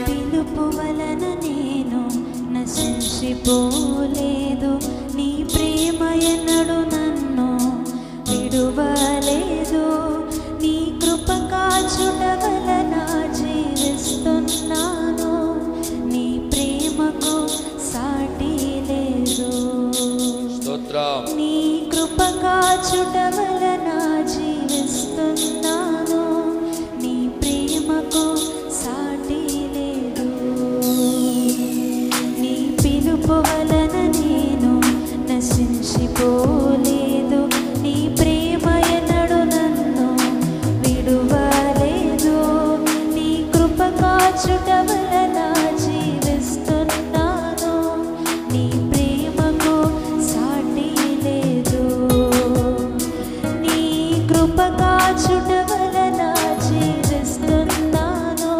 పిలుపు వలన నేను నశించిపోలేదు, నీ ప్రేమ ఎన్నడు నన్ను విడువలేదు, నీ కృప కాచుట వలన జీవిస్తున్నాను, నీ ప్రేమకు సాటి లేదు. నీ కృప కాచుట వలన జీవిస్తున్నాను, నీ ప్రేమకు సాటి లేదు. నీ పిలుపు వలన నేను నశించిపోలేదు, నీ ప్రేమ ఎన్నడు నన్ను విడువలేదు, నీ కృప కాచుట